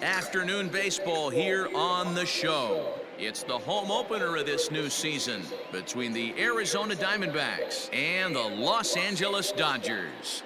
Afternoon baseball here on the show. It's the home opener of this new season between the Arizona Diamondbacks and the Los Angeles Dodgers.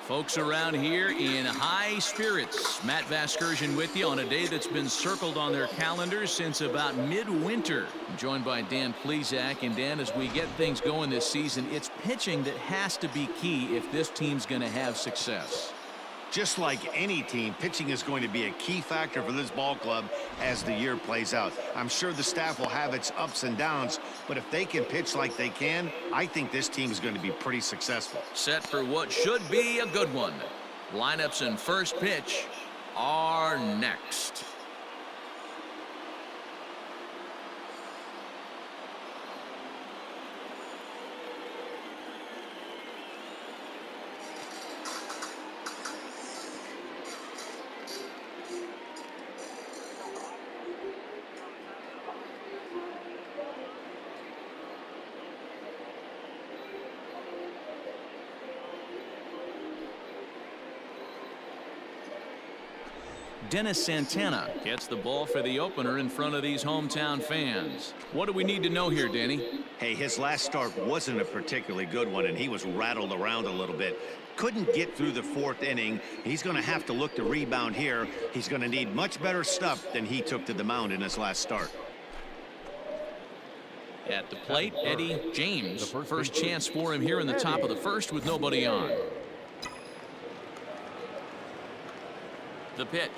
Folks around here in high spirits. Matt Vasgersian with you on a day that's been circled on their calendars since about midwinter. I'm joined by Dan Plesac. And Dan, as we get things going this season, it's pitching that has to be key if this team's going to have success. Just like any team, pitching is going to be a key factor for this ball club as the year plays out. I'm sure the staff will have its ups and downs, but if they can pitch like they can, I think this team is going to be pretty successful. Set for what should be a good one. Lineups and first pitch are next. Dennis Santana gets the ball for the opener in front of these hometown fans. What do we need to know here, Danny? Hey, his last start wasn't a particularly good one, and he was rattled around a little bit. Couldn't get through the fourth inning. He's going to have to look to rebound here. He's going to need much better stuff than he took to the mound in his last start. At the plate, Eddie James. First chance for him here in the top of the first with nobody on. The pitch.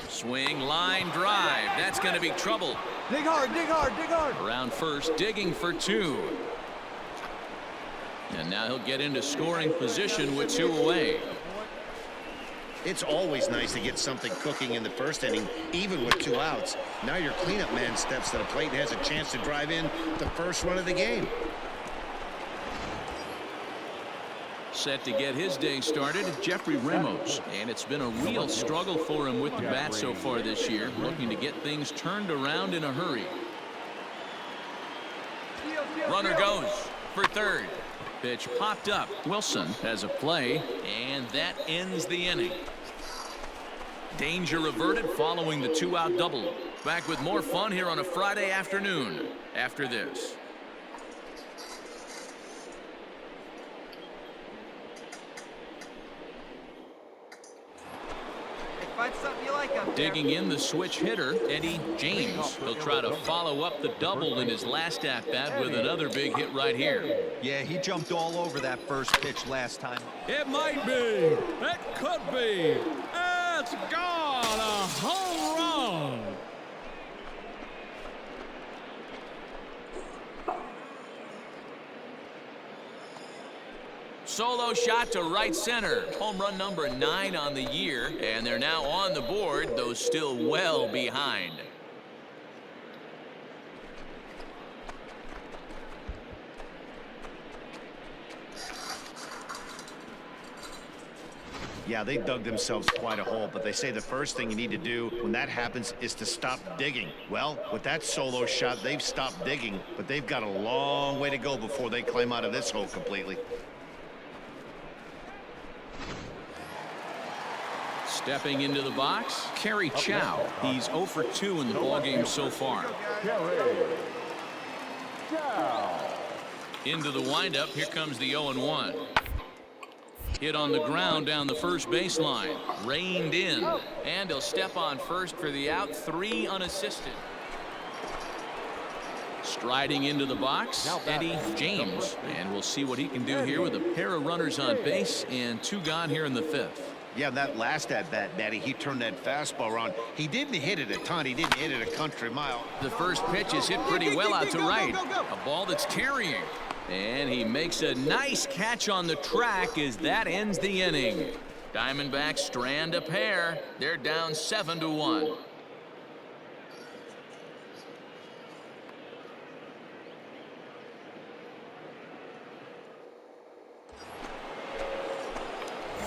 Swing, line, drive. That's going to be trouble. Dig hard, dig hard, dig hard. Around first, digging for two. And now he'll get into scoring position with two away. It's always nice to get something cooking in the first inning, even with two outs. Now your cleanup man steps to the plate and has a chance to drive in the first run of the game. Set to get his day started, Jeffrey Ramos. And it's been a real struggle for him with the bat so far this year, looking to get things turned around in a hurry. Runner goes for third. Pitch popped up. Wilson has a play, and that ends the inning. Danger averted following the two-out double. Back with more fun here on a Friday afternoon after this. Digging in the switch hitter, Eddie James. He'll try to follow up the double in his last at-bat with another big hit right here. Yeah, he jumped all over that first pitch last time. It might be. It could be. It's gone. A home run. Solo shot to right center. Home run number 9 on the year, and they're now on the board, though still well behind. Yeah, they dug themselves quite a hole, but they say the first thing you need to do when that happens is to stop digging. Well, with that solo shot, they've stopped digging, but they've got a long way to go before they climb out of this hole completely. Stepping into the box, Kerry Chow. He's 0 for 2 in the ballgame so far. Into the windup, here comes the 0-1. Hit on the ground down the first baseline. Reined in, and he'll step on first for the out, 3 unassisted. Striding into the box, Eddie James. And we'll see what he can do here with a pair of runners on base and 2 gone here in the 5th. Yeah, that last at-bat, Daddy, he turned that fastball around. He didn't hit it a ton. He didn't hit it a country mile. The first pitch is hit pretty well out to right. A ball that's carrying. And he makes a nice catch on the track as that ends the inning. Diamondbacks strand a pair. They're down 7-1.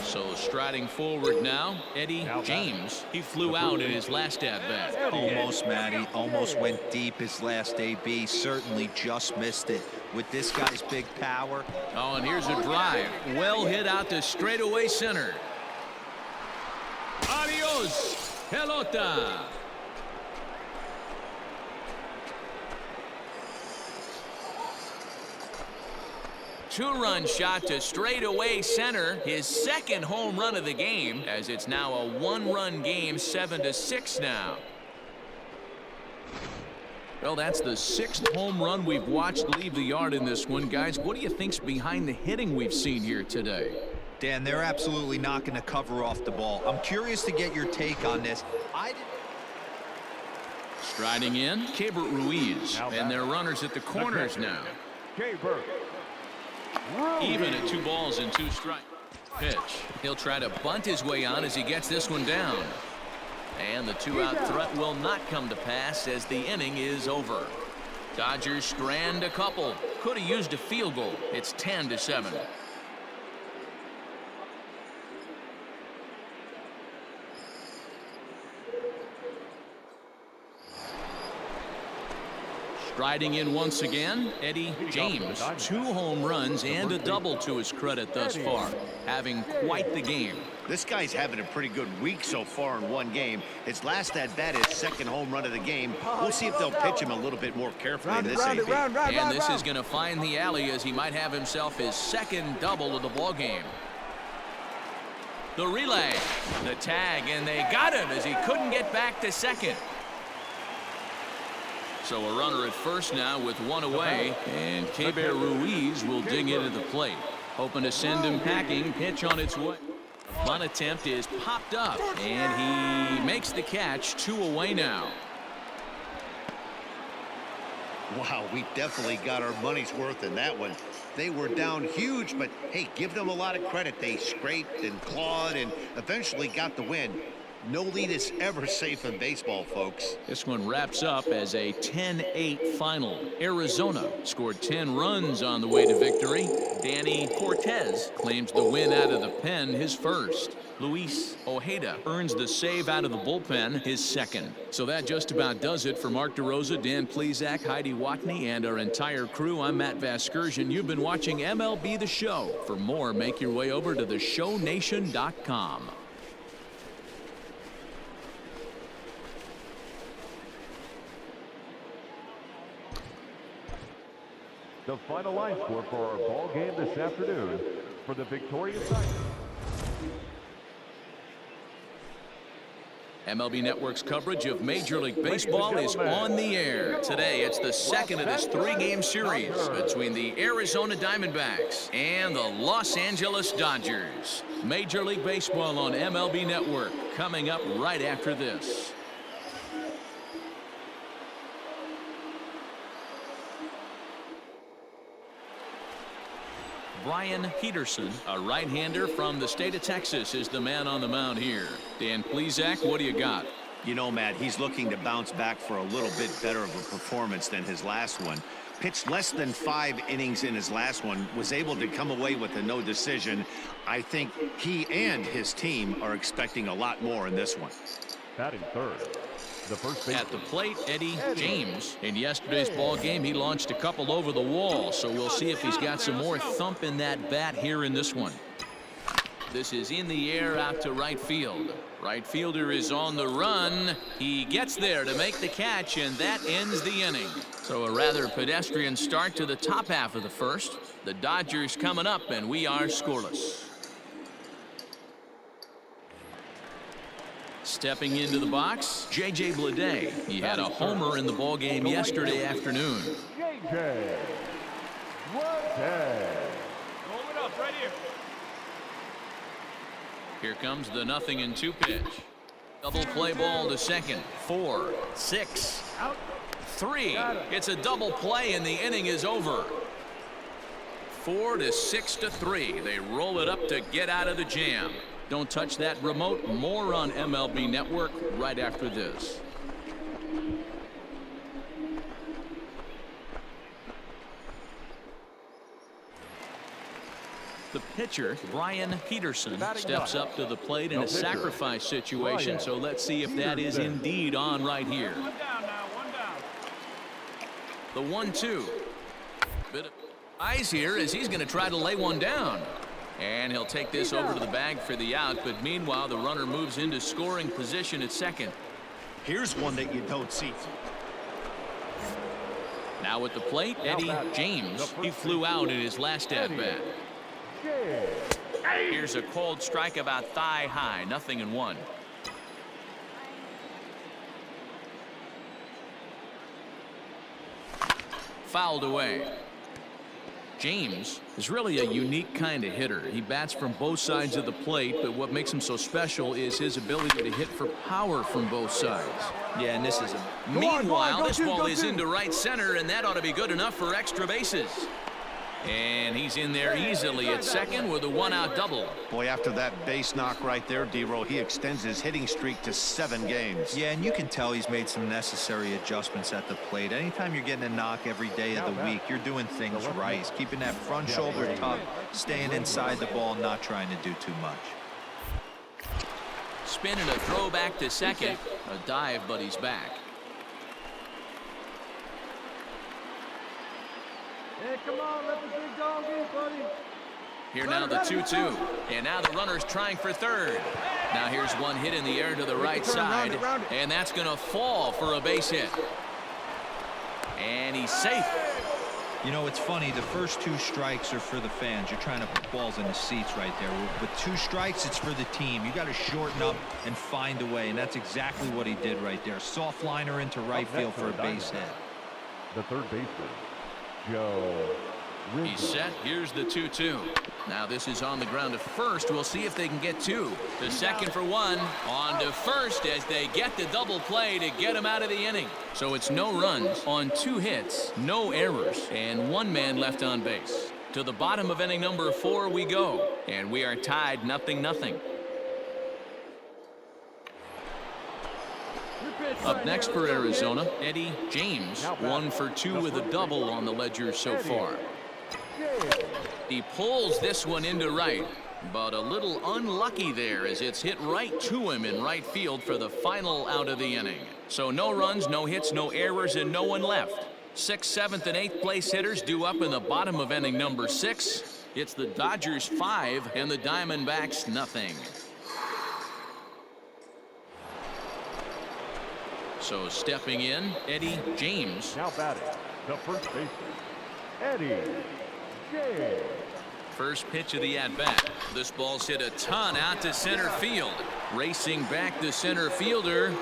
So striding forward now, Eddie James. He flew out in his last at-bat. Almost, Matty. Almost went deep his last AB. Certainly just missed it. With this guy's big power. Oh, and here's a drive. Well hit out to straightaway center. Adios, pelota. Two-run shot to straightaway center, his second home run of the game, as it's now a one-run game, 7-6 now. Well, that's the 6th home run we've watched leave the yard in this one. Guys, what do you think's behind the hitting we've seen here today? Dan, they're absolutely not going to cover off the ball. I'm curious to get your take on this. Striding in, Corbin Ruiz, and their runners at the corners now. Even at 2 balls and 2 strikes. Pitch. He'll try to bunt his way on as he gets this one down. And the 2-out threat will not come to pass as the inning is over. Dodgers strand a couple. Could have used a field goal. It's 10-7. Striding in once again, Eddie James. 2 home runs and a double to his credit thus far. Having quite the game. This guy's having a pretty good week so far in one game. His last at-bat is 2nd home run of the game. We'll see if they'll pitch him a little bit more carefully in this AB. And this is going to find the alley as he might have himself his 2nd double of the ball game. The relay, the tag, and they got him as he couldn't get back to 2nd. So a runner at first now with 1 away, and Corbin Ruiz will dig into the plate, hoping to send him packing. Pitch on its way. Bunt attempt is popped up, and he makes the catch. 2 away now. Wow, we definitely got our money's worth in that one. They were down huge, but hey, give them a lot of credit. They scraped and clawed and eventually got the win. No lead is ever safe in baseball, folks. This one wraps up as a 10-8 final. Arizona scored 10 runs on the way to victory. Danny Cortez claims the win out of the pen, his first. Luis Ojeda earns the save out of the bullpen, his 2nd. So that just about does it for Mark DeRosa, Dan Plesac, Heidi Watney, and our entire crew. I'm Matt Vasgersian. You've been watching MLB The Show. For more, make your way over to theshownation.com. The final line score for our ball game this afternoon for the victorious side. MLB Network's coverage of Major League Baseball is on the air. Today, it's the 2nd of this 3-game series between the Arizona Diamondbacks and the Los Angeles Dodgers. Major League Baseball on MLB Network coming up right after this. Brian Peterson, a right-hander from the state of Texas, is the man on the mound here. Dan Plesac, what do you got? You know, Matt, he's looking to bounce back for a little bit better of a performance than his last one. Pitched less than 5 innings in his last one, was able to come away with a no decision. I think he and his team are expecting a lot more in this one. Batting third. At the plate, Eddie James. In yesterday's ball game, he launched a couple over the wall, so we'll see if he's got some more thump in that bat here in this one. This is in the air out to right field. Right fielder is on the run. He gets there to make the catch, and that ends the inning. So a rather pedestrian start to the top half of the first. The Dodgers coming up, and we are scoreless. Stepping into the box, J.J. Bleday. He had a homer in the ballgame yesterday afternoon. J.J. Bleday. Roll it up right here. Here comes the 0-2 pitch. Double play ball to second. 4, 6, 3. It's a double play, and the inning is over. 4 to 6 to 3. They roll it up to get out of the jam. Don't touch that remote. More on MLB Network right after this. The pitcher, Brian Peterson, steps up to the plate in a sacrifice situation, so let's see if that is indeed on right here. The 1-2. Bit of eyes here as he's going to try to lay one down. And he'll take this over to the bag for the out, but meanwhile the runner moves into scoring position at second. Here's one that you don't see. Now at the plate, Eddie James. He flew out in his last at-bat. Here's a cold strike about thigh high, 0-1. Fouled away. James is really a unique kind of hitter. He bats from both sides of the plate, but what makes him so special is his ability to hit for power from both sides. Yeah, and this is a... Meanwhile, this ball is into right center, and that ought to be good enough for extra bases. And he's in there easily at second with a one-out double. Boy, after that base knock right there, D-Roll, he extends his hitting streak to 7 games. Yeah, and you can tell he's made some necessary adjustments at the plate. Anytime you're getting a knock every day of the week, you're doing things right. He's keeping that front shoulder tucked, staying inside the ball, not trying to do too much. Spin and a throw back to second. A dive, but he's back. Hey, come on, let the big dog eat, buddy. Here now the 2-2. And now the runner's trying for third. Now here's one hit in the air to the right side. And that's going to fall for a base hit. And he's safe. You know, it's funny. The first 2 strikes are for the fans. You're trying to put balls in the seats right there. With 2 strikes, it's for the team. You got to shorten up and find a way. And that's exactly what he did right there. Soft liner into right field for a base hit. The third baseman, Joe. He's set. Here's the 2-2. Now this is on the ground to first. We'll see if they can get 2. To second for 1. On to first as they get the double play to get him out of the inning. So it's no runs on 2 hits, no errors, and 1 man left on base. To the bottom of inning number 4 we go. And we are tied 0-0. Up next for Arizona, Eddie James. 1 for 2 with a double on the ledger so far. He pulls this one into right, but a little unlucky there as it's hit right to him in right field for the final out of the inning. So no runs, no hits, no errors, and no one left. 6th, 7th, and 8th place hitters due up in the bottom of inning number 6. It's the Dodgers 5 and the Diamondbacks nothing. So stepping in, Eddie James. Now batting, the first baseman, Eddie James. First pitch of the at-bat. This ball's hit a ton out to center field. Racing back the center fielder.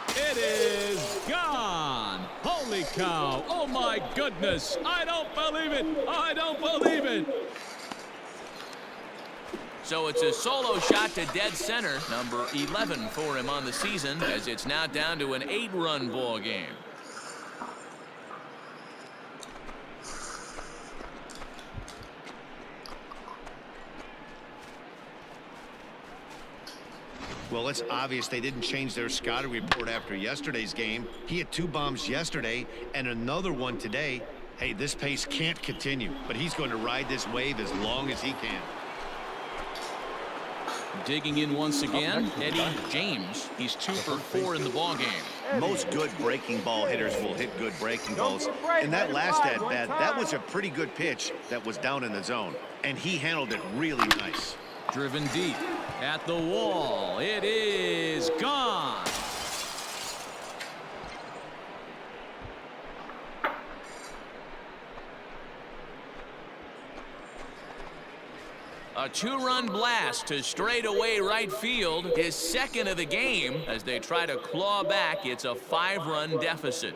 It is gone. Holy cow. Oh, my goodness. I don't believe it. I don't believe it. So it's a solo shot to dead center, number 11 for him on the season, as it's now down to an 8-run ball game. Well, it's obvious they didn't change their scouting report after yesterday's game. He had 2 bombs yesterday and another one today. Hey, this pace can't continue, but he's going to ride this wave as long as he can. Digging in once again, Eddie James. He's 2 for 4 in the ball game. Most good breaking ball hitters will hit good breaking balls. In that last at-bat, that was a pretty good pitch that was down in the zone, and he handled it really nice. Driven deep at the wall. It is gone. A 2-run blast to straightaway right field, his 2nd of the game. As they try to claw back, it's a 5-run deficit.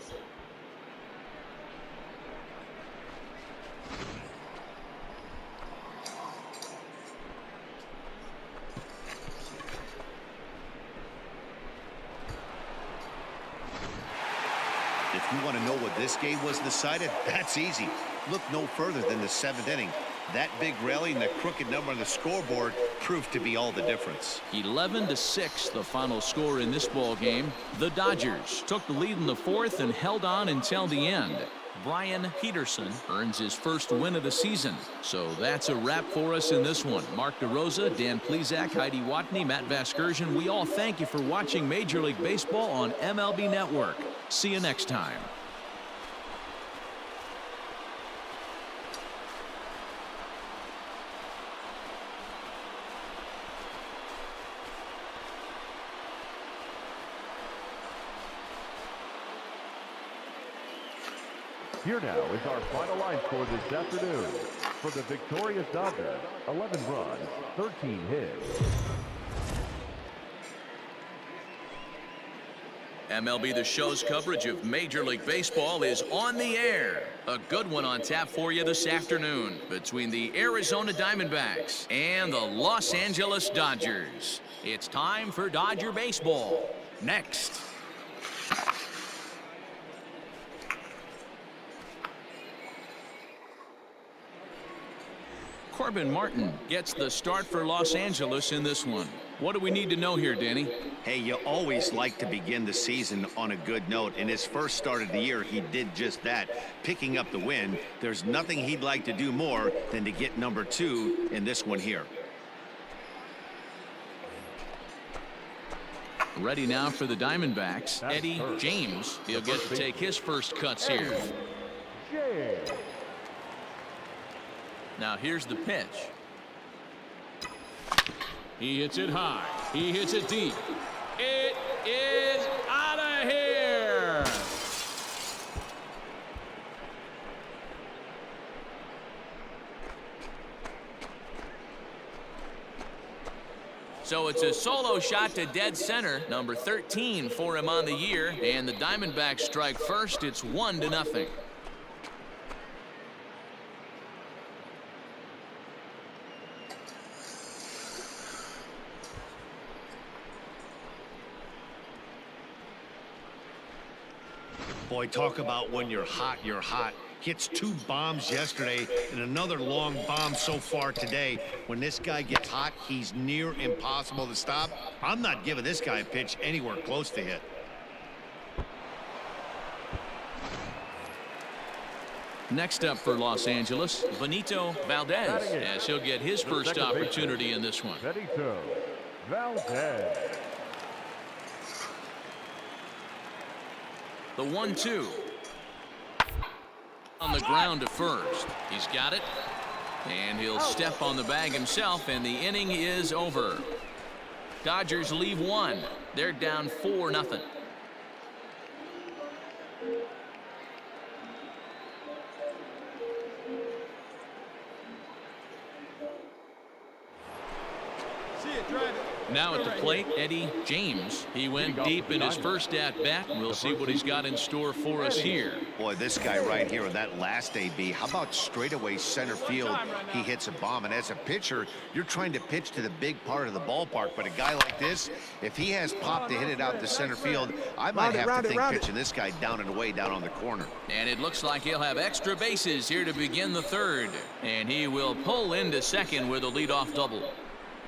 If you want to know what this game was decided, that's easy. Look no further than the 7th inning. That big rally and the crooked number on the scoreboard proved to be all the difference. 11-6, the final score in this ball game. The Dodgers took the lead in the 4th and held on until the end. Brian Peterson earns his first win of the season. So that's a wrap for us in this one. Mark DeRosa, Dan Plesac, Heidi Watney, Matt Vasgersian, we all thank you for watching Major League Baseball on MLB Network. See you next time. Here now is our final line score this afternoon. For the victorious Dodgers, 11 runs, 13 hits. MLB The Show's coverage of Major League Baseball is on the air. A good one on tap for you this afternoon between the Arizona Diamondbacks and the Los Angeles Dodgers. It's time for Dodger Baseball. Next. Corbin Martin gets the start for Los Angeles in this one. What do we need to know here, Danny? Hey, you always like to begin the season on a good note. In his first start of the year, he did just that, picking up the win. There's nothing he'd like to do more than to get number 2 in this one here. Ready now for the Diamondbacks, Eddie James. He'll get to take his first cuts here. Now here's the pitch. He hits it high. He hits it deep. It is out of here. So it's a solo shot to dead center. Number 13 for him on the year. And the Diamondbacks strike first. It's 1-0. Boy, talk about when you're hot, you're hot. Hits 2 bombs yesterday and another long bomb so far today. When this guy gets hot, he's near impossible to stop. I'm not giving this guy a pitch anywhere close to hit. Next up for Los Angeles, Benito Valdez, as he'll get his first opportunity in this one. Benito Valdez. The 1-2. On the ground to first. He's got it. And he'll step on the bag himself, and the inning is over. Dodgers leave 1. They're down 4-0. Now at the plate, Eddie James. He went deep in his first at-bat. We'll see what he's got in store for us here. Boy, this guy right here, that last AB, how about straightaway center field? He hits a bomb, and as a pitcher, you're trying to pitch to the big part of the ballpark, but a guy like this, if he has pop to hit it out to center field, I might have to think pitching this guy down and away down on the corner. And it looks like he'll have extra bases here to begin the third. And he will pull into second with a leadoff double.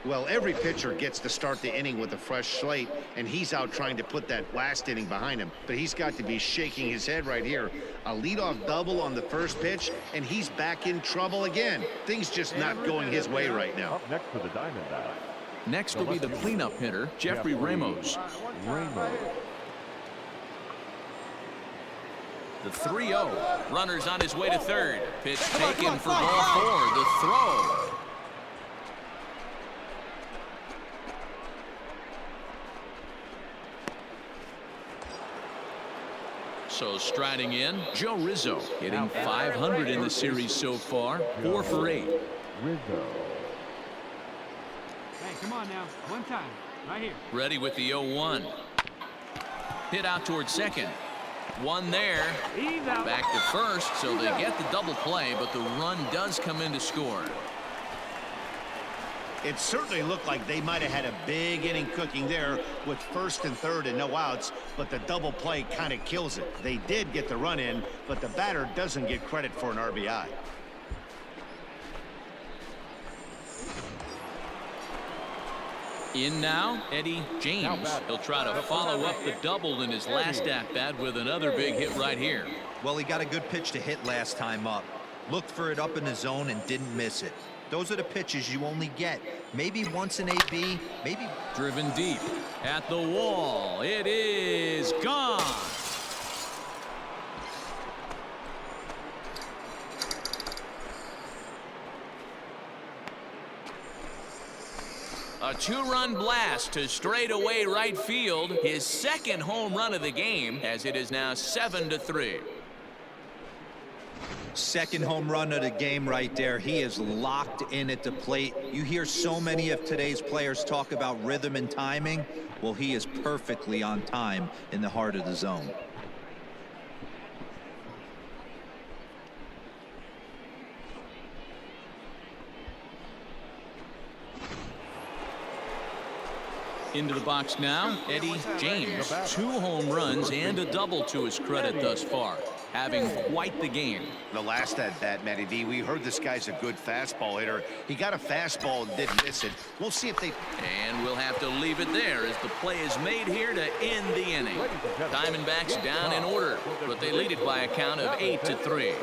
Well, every pitcher gets to start the inning with a fresh slate, and he's out trying to put that last inning behind him. But he's got to be shaking his head right here. A leadoff double on the first pitch, and he's back in trouble again. Things just not going his way right now. Up next for the Diamondbacks. Next will be the cleanup hitter, Jeffrey Ramos. The 3-0. Runners on his way to third. Pitch taken for ball 4. The throw. So striding in, Joe Rizzo, hitting .500 in the series so far, 4 for 8. Rizzo. Hey, come on now. One time. Right here. Ready with the 0-1. Hit out towards second. One there. Back to first, so they get the double play, but the run does come in to score. It certainly looked like they might have had a big inning cooking there with first and third and no outs, but the double play kind of kills it. They did get the run in, but the batter doesn't get credit for an RBI. In now, Eddie James. He'll try to follow up the double in his last at-bat with another big hit right here. Well, he got a good pitch to hit last time up. Looked for it up in the zone and didn't miss it. Those are the pitches you only get. Maybe once in AB, maybe. Driven deep at the wall. It is gone. A two-run blast to straightaway right field. His second home run of the game, as it is now 7-3. Second home run of the game right there. He is locked in at the plate. You hear so many of today's players talk about rhythm and timing. Well, he is perfectly on time in the heart of the zone. Into the box now, Eddie James. 2 home runs and a double to his credit thus far. Having quite the game. The last at-bat, Matty D, we heard this guy's a good fastball hitter. He got a fastball and didn't miss it. We'll see if they... And we'll have to leave it there as the play is made here to end the inning. Diamondbacks down in order, but they lead it by a count of 8-3.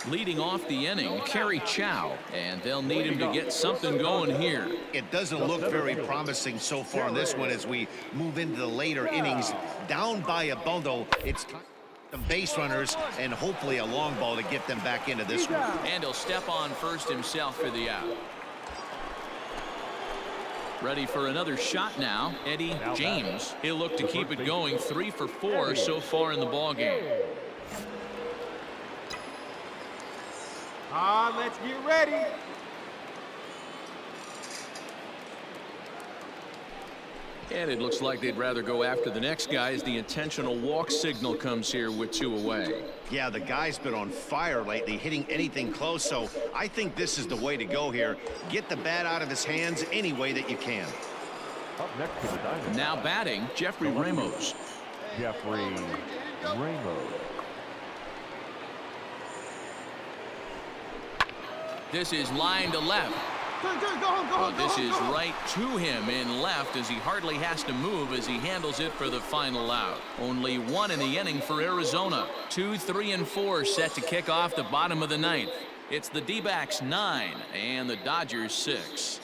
Leading off the inning, Kerry Chow, and they'll need him to get something going here. It doesn't look very promising so far in this one as we move into the later innings. Down by a bundle, it's time for some base runners and hopefully a long ball to get them back into this one. And he'll step on first himself for the out. Ready for another shot now, Eddie James. He'll look to keep it going. 3 for 4 so far in the ballgame. Let's get ready. And it looks like they'd rather go after the next guy as the intentional walk signal comes here with 2 away. Yeah, the guy's been on fire lately, hitting anything close, so I think this is the way to go here. Get the bat out of his hands any way that you can. Up next to the Diamondbacks. Now batting, Jeffrey Ramos. Jeffrey Ramos. This is line to left. Well, this is right to him in left as he hardly has to move as he handles it for the final out. Only 1 in the inning for Arizona. 2, 3, and 4 set to kick off the bottom of the 9th. It's the D-backs 9 and the Dodgers 6.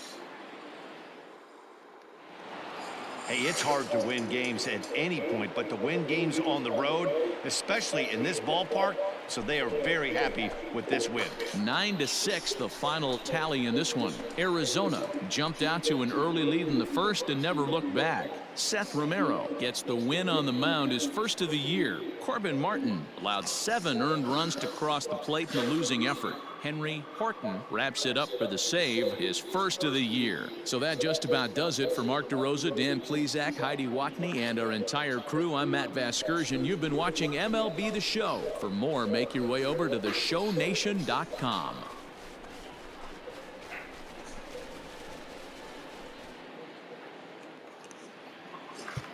Hey, it's hard to win games at any point, but to win games on the road, especially in this ballpark, so they are very happy with this win. 9-6, the final tally in this one. Arizona jumped out to an early lead in the first and never looked back. Seth Romero gets the win on the mound, his first of the year. Corbin Martin allowed 7 earned runs to cross the plate in the losing effort. Henry Horton wraps it up for the save, his first of the year. So that just about does it for Mark DeRosa, Dan Plesac, Heidi Watney, and our entire crew. I'm Matt Vasgersian. You've been watching MLB The Show. For more, make your way over to theshownation.com.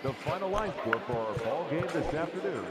The final line score for our ball game this afternoon.